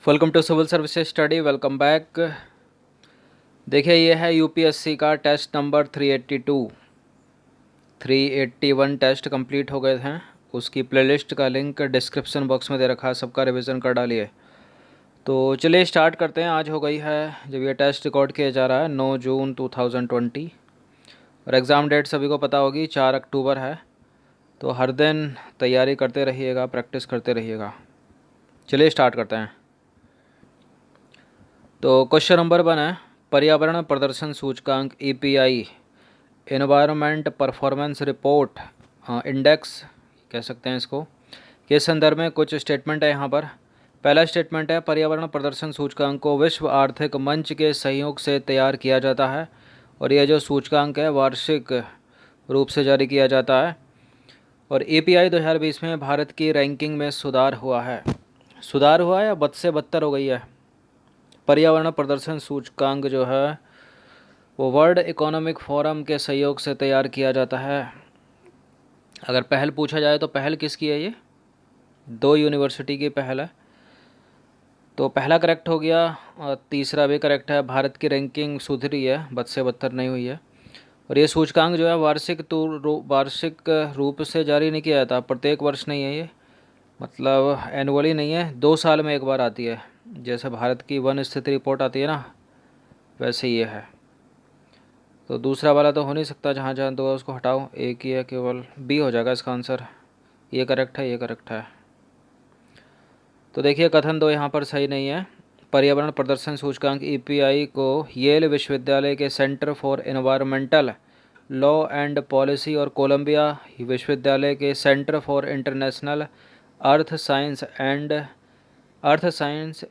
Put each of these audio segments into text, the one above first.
Welcome to civil services study. Welcome back. देखिए, ये है यूपीएससी का टेस्ट नंबर 382। 381 टेस्ट कंप्लीट हो गए थे। उसकी प्लेलिस्ट का लिंक डिस्क्रिप्शन बॉक्स में दे रखा है, सबका रिवीजन कर डालिए। तो चलिए स्टार्ट करते हैं। आज हो गई है जब ये टेस्ट रिकॉर्ड किया जा रहा है 9 जून 2020 और एग्ज़ाम डेट सभी को पता होगी 4 अक्टूबर है। तो हर दिन तैयारी करते रहिएगा, प्रैक्टिस करते रहिएगा। चलिए स्टार्ट करते हैं। तो क्वेश्चन नंबर 1 है, पर्यावरण प्रदर्शन सूचकांक EPI environment performance report index कह सकते हैं इसको, के संदर्भ में कुछ स्टेटमेंट है यहाँ पर। पहला स्टेटमेंट है, पर्यावरण प्रदर्शन सूचकांक को विश्व आर्थिक मंच के सहयोग से तैयार किया जाता है और यह जो सूचकांक है वार्षिक रूप से जारी किया जाता है। और EPI 2020 में भारत की रैंकिंग में सुधार हुआ है। सुधार हुआ है या बद से बदतर हो गई है? पर्यावरण प्रदर्शन सूचकांक जो है वो वर्ल्ड इकोनॉमिक फोरम के सहयोग से तैयार किया जाता है। अगर पहल पूछा जाए तो पहल किसकी है? ये 2 यूनिवर्सिटी की पहल है। तो पहला करेक्ट हो गया और तीसरा भी करेक्ट है। भारत की रैंकिंग सुधरी है, बद से बदतर नहीं हुई है। और ये सूचकांक जो है वार्षिक रूप से जारी नहीं किया जाता, प्रत्येक वर्ष नहीं है ये, मतलब एनुअली नहीं है, 2 साल में एक बार आती है। जैसे भारत की वन स्थिति रिपोर्ट आती है ना, वैसे ये है। तो दूसरा वाला तो हो नहीं सकता, जहाँ जहाँ दो उसको हटाओ, एक ही है केवल, बी हो जाएगा इसका आंसर। ये करेक्ट है, ये करेक्ट है। तो देखिए कथन 2 यहाँ पर सही नहीं है। पर्यावरण प्रदर्शन सूचकांक EPI को येल विश्वविद्यालय के centre for environmental law and policy और कोलंबिया विश्वविद्यालय के centre for international earth science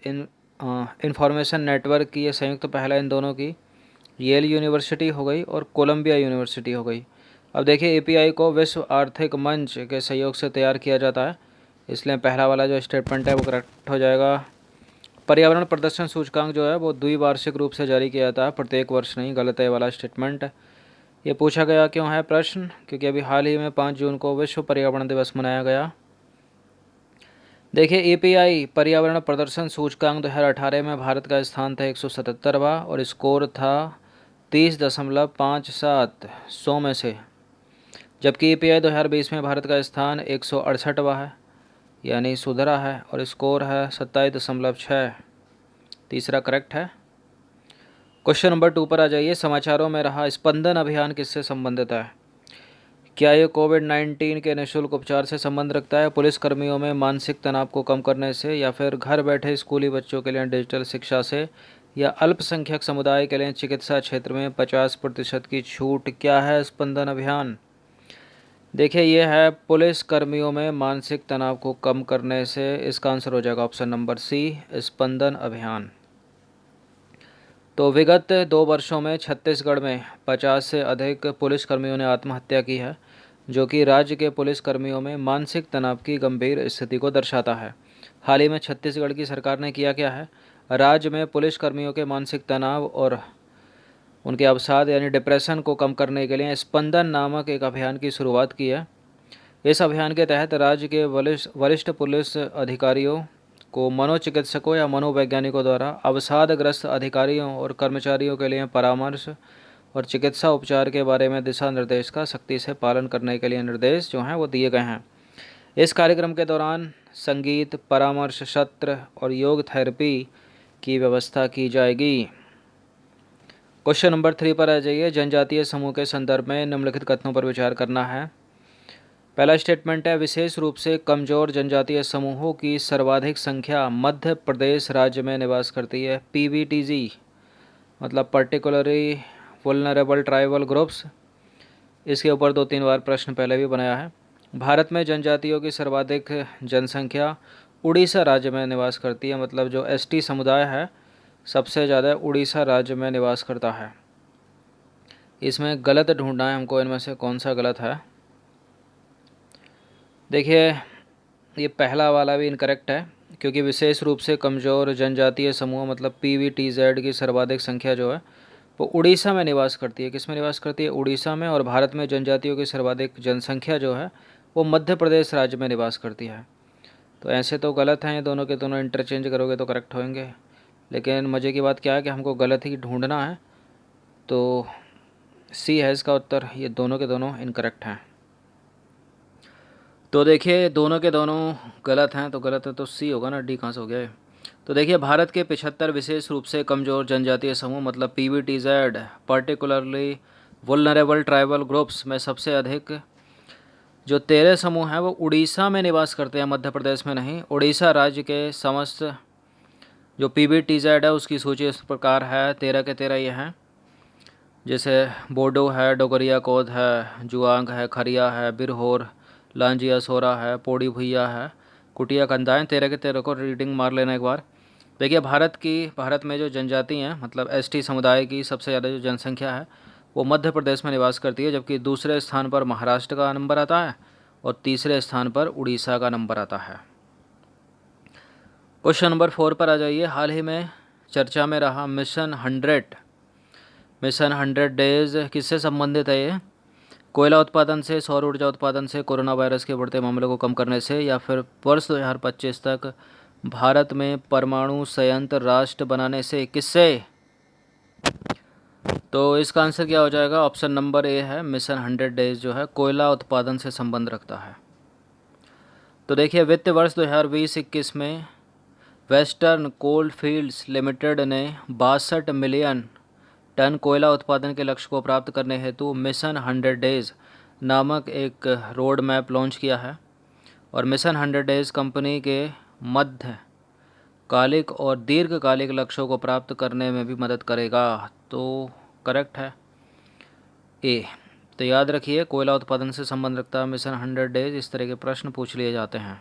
information network की ये संयुक्त पहल है। इन दोनों की येल यूनिवर्सिटी हो गई और कोलंबिया यूनिवर्सिटी हो गई। अब देखिए EPI को विश्व आर्थिक मंच के सहयोग से तैयार किया जाता है, इसलिए पहला वाला जो स्टेटमेंट है वो करेक्ट हो जाएगा। पर्यावरण प्रदर्शन सूचकांक जो है वो द्विवार्षिक रूप से जारी किया जाता है, प्रत्येक वर्ष नहीं, गलत है वाला स्टेटमेंट। ये पूछा गया क्यों है प्रश्न, क्योंकि अभी हाल ही में 5 जून को विश्व पर्यावरण दिवस मनाया गया। देखिए EPI पर्यावरण प्रदर्शन सूचकांक 2018 में भारत का स्थान था 177वां और स्कोर था 30.57 100 में से, जबकि EPI 2020 में भारत का स्थान 168वां है, यानी सुधरा है और स्कोर है 27.6। तीसरा करेक्ट है। क्वेश्चन नंबर 2 पर आ जाइए। समाचारों में रहा स्पंदन अभियान किससे संबंधित है? क्या ये कोविड-19 के निःशुल्क उपचार से संबंध रखता है, पुलिस कर्मियों में मानसिक तनाव को कम करने से, या फिर घर बैठे स्कूली बच्चों के लिए डिजिटल शिक्षा से, या अल्पसंख्यक समुदाय के लिए चिकित्सा क्षेत्र में 50% की छूट? क्या है स्पंदन अभियान? देखिए ये है पुलिस कर्मियों में मानसिक तनाव को कम करने से। इसका आंसर हो जाएगा ऑप्शन नंबर सी, स्पंदन अभियान। तो विगत 2 वर्षों में छत्तीसगढ़ में 50 से अधिक पुलिस कर्मियों ने आत्महत्या की है, जो कि राज्य के पुलिस कर्मियों में मानसिक तनाव की गंभीर स्थिति को दर्शाता है। हाल ही में छत्तीसगढ़ की सरकार ने किया क्या है, राज्य में पुलिस कर्मियों के मानसिक तनाव और उनके अवसाद यानी डिप्रेशन को कम करने के लिए स्पंदन नामक एक अभियान की शुरुआत की है। इस अभियान के तहत राज्य के वरिष्ठ पुलिस अधिकारियों को मनोचिकित्सकों या मनोवैज्ञानिकों द्वारा अवसादग्रस्त अधिकारियों और कर्मचारियों के लिए परामर्श और चिकित्सा उपचार के बारे में दिशा निर्देश का सख्ती से पालन करने के लिए निर्देश जो हैं वो दिए गए हैं। इस कार्यक्रम के दौरान संगीत, परामर्श सत्र और योग थेरेपी की व्यवस्था की जाएगी। क्वेश्चन नंबर 3 पर आ जाइए। जनजातीय समूह के संदर्भ में निम्नलिखित कथनों पर विचार करना है। पहला स्टेटमेंट है, विशेष रूप से कमज़ोर जनजातीय समूहों की सर्वाधिक संख्या मध्य प्रदेश राज्य में निवास करती है। PVTG मतलब पर्टिकुलरली वुल्नरेबल ट्राइबल ग्रुप्स। इसके ऊपर 2-3 बार प्रश्न पहले भी बनाया है। भारत में जनजातियों की सर्वाधिक जनसंख्या उड़ीसा राज्य में निवास करती है, मतलब जो ST समुदाय है सबसे ज़्यादा उड़ीसा राज्य में निवास करता है। इसमें गलत ढूंढना है हमको, इनमें से कौन सा गलत है। देखिए ये पहला वाला भी इनकरेक्ट है, क्योंकि विशेष रूप से कमज़ोर जनजातीय समूह मतलब PVTZ की सर्वाधिक संख्या जो है वो उड़ीसा में निवास करती है। किस में निवास करती है? उड़ीसा में। और भारत में जनजातियों की सर्वाधिक जनसंख्या जो है वो मध्य प्रदेश राज्य में निवास करती है। तो ऐसे तो गलत हैं, ये दोनों के दोनों इंटरचेंज करोगे तो करेक्ट होंगे, लेकिन मज़े की बात क्या है कि हमको गलत ही ढूंढना है। तो सी है इसका उत्तर, ये दोनों के दोनों इनकरेक्ट हैं। तो देखिए दोनों के दोनों गलत हैं, तो गलत है तो सी होगा ना, डी कहाँ से हो गया है। तो देखिए भारत के 75 विशेष रूप से कमज़ोर जनजातीय समूह मतलब PVTZ particularly vulnerable tribal groups में सबसे अधिक जो 13 समूह हैं वो उड़ीसा में निवास करते हैं, मध्य प्रदेश में नहीं। उड़ीसा राज्य के समस्त जो PVTZ है उसकी सूची इस प्रकार है, 13 के 13 ये हैं, जैसे बोडो है, डोगरिया कोद है, जुआंग है, खरिया है, बिरहोर, लांजिया सोरा है, पोड़ी भुइया है, कुटिया कंदाएँ। 13 के 13 को रीडिंग मार लेना एक बार। देखिए भारत में जो जनजाति हैं मतलब ST समुदाय की सबसे ज़्यादा जो जनसंख्या है वो मध्य प्रदेश में निवास करती है, जबकि दूसरे स्थान पर महाराष्ट्र का नंबर आता है और तीसरे स्थान पर उड़ीसा का नंबर आता है। क्वेश्चन नंबर 4 पर आ जाइए। हाल ही में चर्चा में रहा मिशन 100 डेज किससे संबंधित है ये? कोयला उत्पादन से, सौर ऊर्जा उत्पादन से, कोरोना वायरस के बढ़ते मामलों को कम करने से, या फिर वर्ष 2025 तक भारत में परमाणु संयंत्र राष्ट्र बनाने से, किससे? तो इसका आंसर क्या हो जाएगा? ऑप्शन नंबर ए है, मिशन 100 डेज जो है कोयला उत्पादन से संबंध रखता है। तो देखिए वित्त वर्ष 2020-21 में वेस्टर्न कोल फील्ड्स लिमिटेड ने 62 मिलियन टन कोयला उत्पादन के लक्ष्य को प्राप्त करने हेतु मिशन 100 डेज नामक एक रोड मैप लॉन्च किया है। और मिशन 100 डेज कंपनी के मध्य कालिक और दीर्घकालिक लक्ष्यों को प्राप्त करने में भी मदद करेगा। तो करेक्ट है ए। तो याद रखिए कोयला उत्पादन से संबंध रखता है मिशन 100 डेज, इस तरह के प्रश्न पूछ लिए जाते हैं।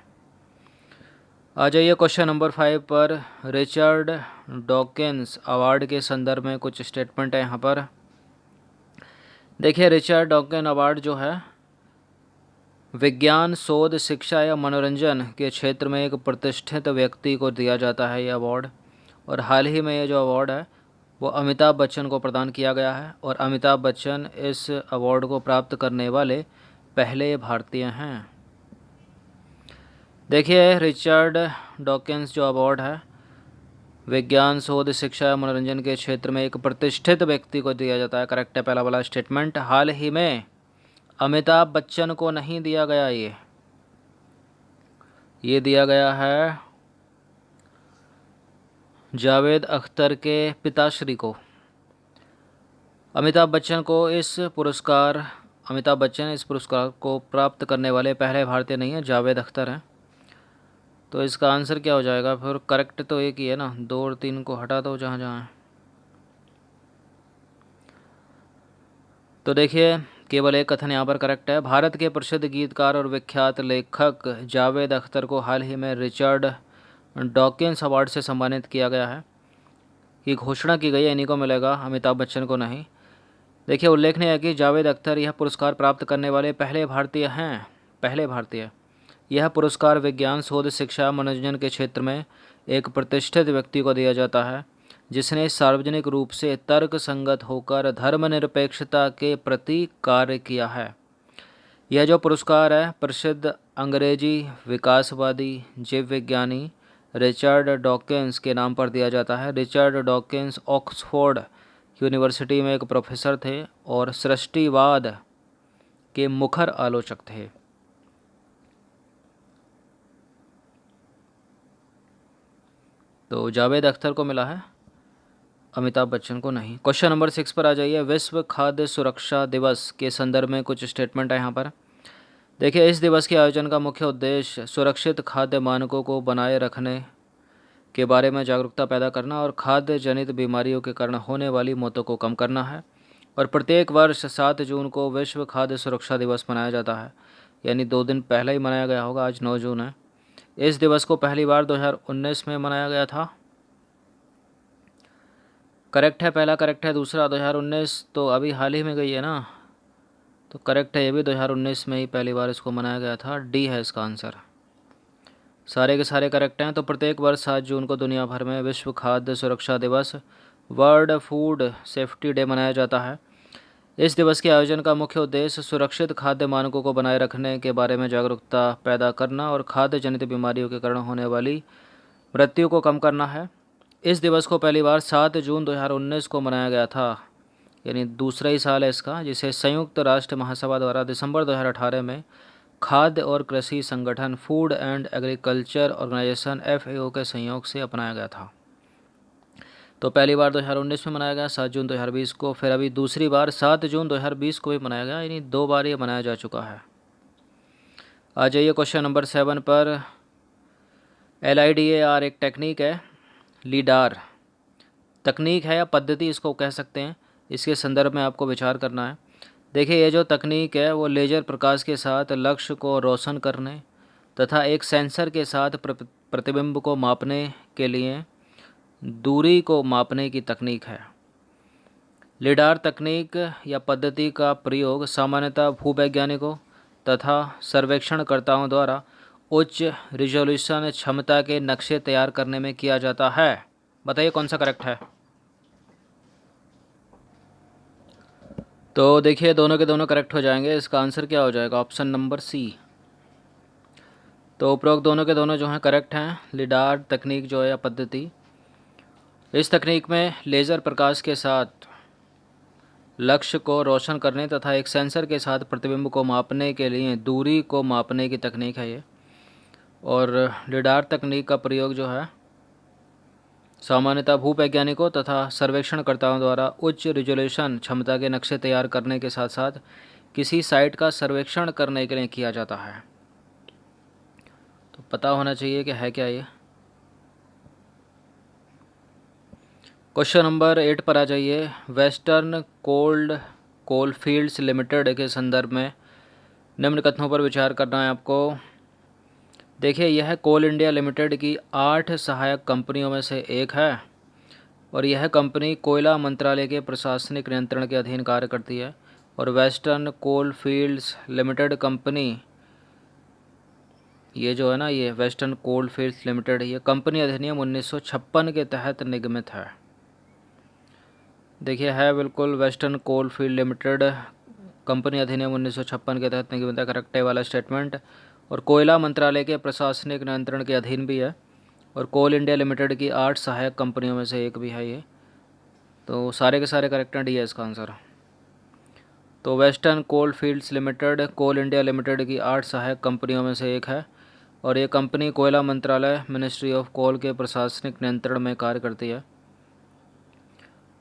आ जाइए क्वेश्चन नंबर 5 पर। रिचर्ड डॉकिंस अवार्ड के संदर्भ में कुछ स्टेटमेंट है यहाँ पर। देखिए रिचर्ड डॉकिन अवार्ड जो है विज्ञान, शोध, शिक्षा या मनोरंजन के क्षेत्र में एक प्रतिष्ठित व्यक्ति को दिया जाता है ये अवार्ड। और हाल ही में ये जो अवार्ड है वो अमिताभ बच्चन को प्रदान किया गया है, और अमिताभ बच्चन इस अवार्ड को प्राप्त करने वाले पहले भारतीय हैं। देखिए रिचर्ड डॉकिंस जो अवार्ड है विज्ञान, शोध, शिक्षा, मनोरंजन के क्षेत्र में एक प्रतिष्ठित व्यक्ति को दिया जाता है। करेक्ट है पहला वाला स्टेटमेंट। हाल ही में अमिताभ बच्चन को नहीं दिया गया, ये दिया गया है जावेद अख्तर के पिताश्री को। अमिताभ बच्चन इस पुरस्कार को प्राप्त करने वाले पहले भारतीय नहीं है, जावेद अख्तर हैं। तो इसका आंसर क्या हो जाएगा फिर? करेक्ट तो एक ही है ना, 2 और 3 को हटा दो जहाँ जहाँ है। तो देखिए केवल एक कथन यहाँ पर करेक्ट है। भारत के प्रसिद्ध गीतकार और विख्यात लेखक जावेद अख्तर को हाल ही में रिचर्ड डॉकिंस अवार्ड से सम्मानित किया गया है, की घोषणा की गई है, इन्हीं को मिलेगा, अमिताभ बच्चन को नहीं। देखिए उल्लेखनीय है कि जावेद अख्तर यह पुरस्कार प्राप्त करने वाले पहले भारतीय। यह पुरस्कार विज्ञान, शोध, शिक्षा, मनोरंजन के क्षेत्र में एक प्रतिष्ठित व्यक्ति को दिया जाता है जिसने सार्वजनिक रूप से तर्क संगत होकर धर्मनिरपेक्षता के प्रति कार्य किया है। यह जो पुरस्कार है प्रसिद्ध अंग्रेजी विकासवादी जीव विज्ञानी रिचर्ड डॉकिंस के नाम पर दिया जाता है। रिचर्ड डॉकिंस ऑक्सफोर्ड यूनिवर्सिटी में एक प्रोफेसर थे और सृष्टिवाद के मुखर आलोचक थे। तो जावेद अख्तर को मिला है, अमिताभ बच्चन को नहीं। क्वेश्चन नंबर 6 पर आ जाइए। विश्व खाद्य सुरक्षा दिवस के संदर्भ में कुछ स्टेटमेंट है यहाँ पर। देखिए इस दिवस के आयोजन का मुख्य उद्देश्य सुरक्षित खाद्य मानकों को बनाए रखने के बारे में जागरूकता पैदा करना और खाद्य जनित बीमारियों के कारण होने वाली मौतों को कम करना है। और प्रत्येक वर्ष 7 जून को विश्व खाद्य सुरक्षा दिवस मनाया जाता है, यानी 2 दिन पहले ही मनाया गया होगा, आज 9 जून है। इस दिवस को पहली बार 2019 में मनाया गया था। करेक्ट है, पहला करेक्ट है। दूसरा 2019 तो अभी हाल ही में गई है ना, तो करेक्ट है ये भी, 2019 में ही पहली बार इसको मनाया गया था। डी है इसका आंसर। सारे के सारे करेक्ट हैं। तो प्रत्येक वर्ष 7 जून को दुनिया भर में विश्व खाद्य सुरक्षा दिवस, वर्ल्ड फूड सेफ्टी डे मनाया जाता है। इस दिवस के आयोजन का मुख्य उद्देश्य सुरक्षित खाद्य मानकों को बनाए रखने के बारे में जागरूकता पैदा करना और खाद्य जनित बीमारियों के कारण होने वाली मृत्यु को कम करना है। इस दिवस को पहली बार 7 जून 2019 को मनाया गया था, यानी दूसरा ही साल है इसका, जिसे संयुक्त राष्ट्र महासभा द्वारा दिसंबर 2018 में खाद्य और कृषि संगठन food and agriculture organization FAO के सहयोग से अपनाया गया था। तो पहली बार 2019 में मनाया गया 7 जून 2020 को, फिर अभी दूसरी बार 7 जून 2020 को भी मनाया गया, यानी 2 बार ये मनाया जा चुका है। आ जाइए क्वेश्चन नंबर 7 पर। LIDAR एक टेक्निक है, लीडार तकनीक है या पद्धति इसको कह सकते हैं। इसके संदर्भ में आपको विचार करना है। देखिए, ये जो तकनीक है वो लेज़र प्रकाश के साथ लक्ष्य को रोशन करने तथा एक सेंसर के साथ प्रतिबिंब को मापने के लिए दूरी को मापने की तकनीक है। लीडार तकनीक या पद्धति का प्रयोग सामान्यतः भूवैज्ञानिकों तथा सर्वेक्षणकर्ताओं द्वारा उच्च रिजोल्यूशन क्षमता के नक्शे तैयार करने में किया जाता है। बताइए कौन सा करेक्ट है। तो देखिए, दोनों के दोनों करेक्ट हो जाएंगे। इसका आंसर क्या हो जाएगा? Option number C. तो उपरोक्त दोनों के दोनों जो हैं करेक्ट हैं। लीडार तकनीक जो है या पद्धति, इस तकनीक में लेज़र प्रकाश के साथ लक्ष्य को रोशन करने तथा एक सेंसर के साथ प्रतिबिंब को मापने के लिए दूरी को मापने की तकनीक है ये। और लीडार तकनीक का प्रयोग जो है सामान्यतः भूवैज्ञानिकों तथा सर्वेक्षणकर्ताओं द्वारा उच्च रिजोल्यूशन क्षमता के नक्शे तैयार करने के साथ साथ किसी साइट का सर्वेक्षण करने के लिए किया जाता है। तो पता होना चाहिए कि है क्या ये। क्वेश्चन नंबर 8 पर आ जाइए। वेस्टर्न कोलफील्ड्स लिमिटेड के संदर्भ में निम्न कथनों पर विचार करना है आपको। देखिए, यह कोल इंडिया लिमिटेड की 8 सहायक कंपनियों में से एक है और यह कंपनी कोयला मंत्रालय के प्रशासनिक नियंत्रण के अधीन कार्य करती है। और वेस्टर्न कोलफील्ड्स लिमिटेड कंपनी, ये जो है ना, ये वेस्टर्न कोलफील्ड्स लिमिटेड, ये कंपनी अधिनियम 1956 के तहत निगमित है। देखिए, है बिल्कुल वेस्टर्न कोलफील्ड लिमिटेड कंपनी अधिनियम 1956 के तहत निगमित है, करेक्ट है वाला स्टेटमेंट। और कोयला मंत्रालय के प्रशासनिक नियंत्रण के अधीन भी है। और कोल इंडिया लिमिटेड की 8 सहायक कंपनियों में से एक भी है ये। तो सारे के सारे करेक्ट हैं, डी है इसका आंसर। तो वेस्टर्न कोलफील्ड्स लिमिटेड कोल इंडिया लिमिटेड की 8 सहायक कंपनियों में से एक है और ये कंपनी कोयला मंत्रालय मिनिस्ट्री ऑफ कोल के प्रशासनिक नियंत्रण में कार्य करती है।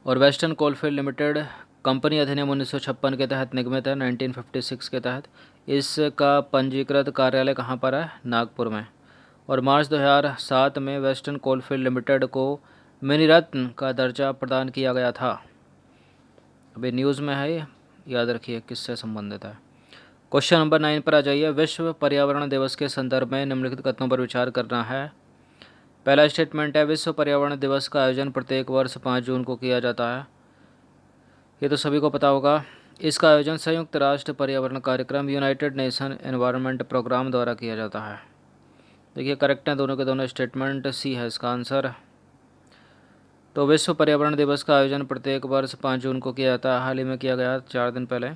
और वेस्टर्न कोलफील्ड लिमिटेड कंपनी अधिनियम 1956 के तहत निगमित है, 1956 के तहत। इसका पंजीकृत कार्यालय कहाँ पर है? नागपुर में। और मार्च 2007 में वेस्टर्न कोलफील्ड लिमिटेड को मिनी रत्न का दर्जा प्रदान किया गया था। अभी न्यूज़ में है, याद रखिए किससे संबंधित है। क्वेश्चन नंबर 9 पर आ जाइए। विश्व पर्यावरण दिवस के संदर्भ में निम्नलिखित कथनों पर विचार करना है। पहला स्टेटमेंट है, विश्व पर्यावरण दिवस का आयोजन प्रत्येक वर्ष 5 जून को किया जाता है। ये तो सभी को पता होगा। इसका आयोजन संयुक्त राष्ट्र पर्यावरण कार्यक्रम यूनाइटेड नेशन एनवायरनमेंट प्रोग्राम द्वारा किया जाता है। देखिए, करेक्ट हैं दोनों के दोनों स्टेटमेंट, सी है इसका आंसर। तो विश्व पर्यावरण दिवस का आयोजन प्रत्येक वर्ष 5 जून को किया जाता है। हाल ही में किया गया 4 दिन पहले।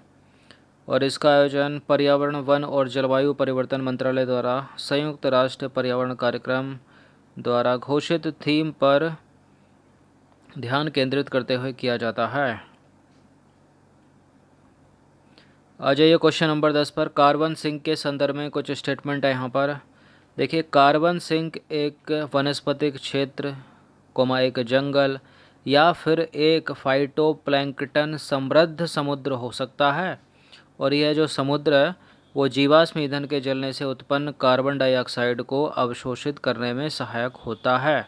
और इसका आयोजन पर्यावरण, वन और जलवायु परिवर्तन मंत्रालय द्वारा संयुक्त राष्ट्र पर्यावरण कार्यक्रम द्वारा घोषित थीम पर ध्यान केंद्रित करते हुए किया जाता है। आ जाइए क्वेश्चन नंबर 10 पर। कार्बन सिंक के संदर्भ में कुछ स्टेटमेंट है यहाँ पर। देखिए, कार्बन सिंक एक वनस्पतिक क्षेत्र, एक जंगल या फिर एक फाइटोप्लैंक्टन समृद्ध समुद्र हो सकता है। और यह जो समुद्र है वो जीवाश्म ईंधन के जलने से उत्पन्न कार्बन डाइऑक्साइड को अवशोषित करने में सहायक होता है।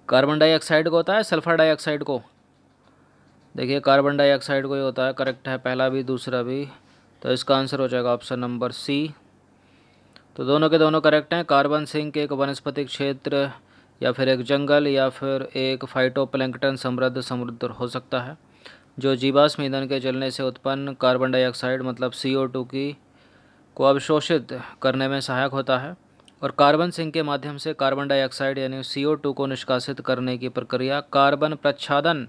कार्बन डाइऑक्साइड को होता है, सल्फर डाइऑक्साइड को? देखिए, कार्बन डाइऑक्साइड को ही होता है, करेक्ट है पहला भी दूसरा भी। तो इसका आंसर हो जाएगा ऑप्शन नंबर सी। तो दोनों के दोनों करेक्ट हैं। कार्बन सिंक एक वनस्पतिक क्षेत्र या फिर एक जंगल या फिर एक फाइटोप्लैंक्टन समृद्ध समुद्र हो सकता है जो जीवाश्म ईंधन के जलने से उत्पन्न कार्बन डाइऑक्साइड मतलब CO2 को अवशोषित करने में सहायक होता है। और कार्बन सिंक के माध्यम से कार्बन डाइऑक्साइड यानी CO2 को निष्कासित करने की प्रक्रिया कार्बन प्रच्छादन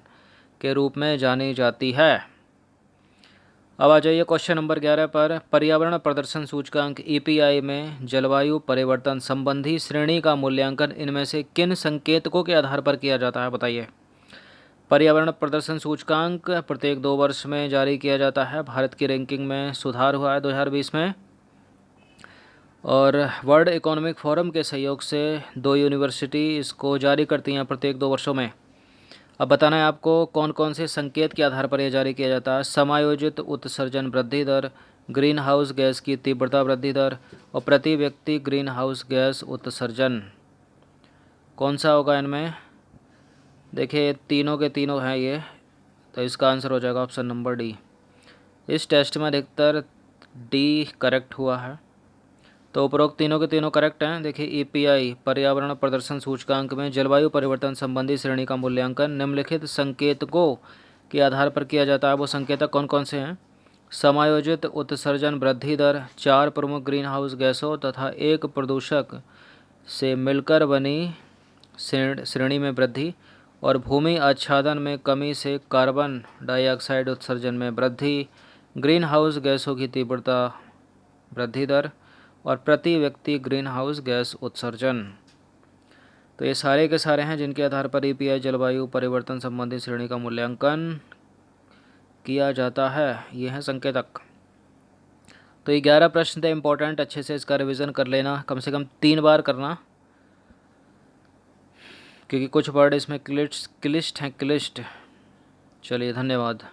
के रूप में जानी जाती है। अब आ जाइए क्वेश्चन नंबर 11 पर। पर्यावरण प्रदर्शन सूचकांक EPI में जलवायु परिवर्तन संबंधी श्रेणी का मूल्यांकन इनमें से किन संकेतकों के आधार पर किया जाता है, बताइए। पर्यावरण प्रदर्शन सूचकांक प्रत्येक 2 वर्ष में जारी किया जाता है। भारत की रैंकिंग में सुधार हुआ है 2020 में, और वर्ल्ड इकोनॉमिक फोरम के सहयोग से 2 यूनिवर्सिटी इसको जारी करती हैं प्रत्येक 2 वर्षों में। अब बताना है आपको कौन कौन से संकेत के आधार पर यह जारी किया जाता है। समायोजित उत्सर्जन वृद्धि दर, ग्रीन हाउस गैस की तीव्रता वृद्धि दर और प्रति व्यक्ति ग्रीन हाउस गैस उत्सर्जन। कौन सा होगा इनमें? देखिए तीनों के तीनों हैं ये, तो इसका आंसर हो जाएगा ऑप्शन नंबर डी। इस टेस्ट में अधिकतर डी करेक्ट हुआ है, तो उपरोक्त तीनों के तीनों करेक्ट हैं। देखिए EPI पर्यावरण प्रदर्शन सूचकांक में जलवायु परिवर्तन संबंधी श्रेणी का मूल्यांकन निम्नलिखित संकेतकों के आधार पर किया जाता है। वो संकेतक कौन कौन से हैं? समायोजित उत्सर्जन वृद्धि दर, 4 प्रमुख ग्रीन हाउस गैसों तथा 1 प्रदूषक से मिलकर बनी श्रेणी में वृद्धि, और भूमि आच्छादन में कमी से कार्बन डाइऑक्साइड उत्सर्जन में वृद्धि, ग्रीन हाउस गैसों की तीव्रता वृद्धि दर और प्रति व्यक्ति ग्रीन हाउस गैस उत्सर्जन। तो ये सारे के सारे हैं जिनके आधार पर EPI जलवायु परिवर्तन संबंधी श्रेणी का मूल्यांकन किया जाता है। ये हैं संकेतक। तो ये 11 प्रश्न थे इंपॉर्टेंट, अच्छे से इसका रिवीजन कर लेना, कम से कम 3 बार करना, क्योंकि कुछ वर्ड इसमें क्लिष्ट हैं। चलिए धन्यवाद।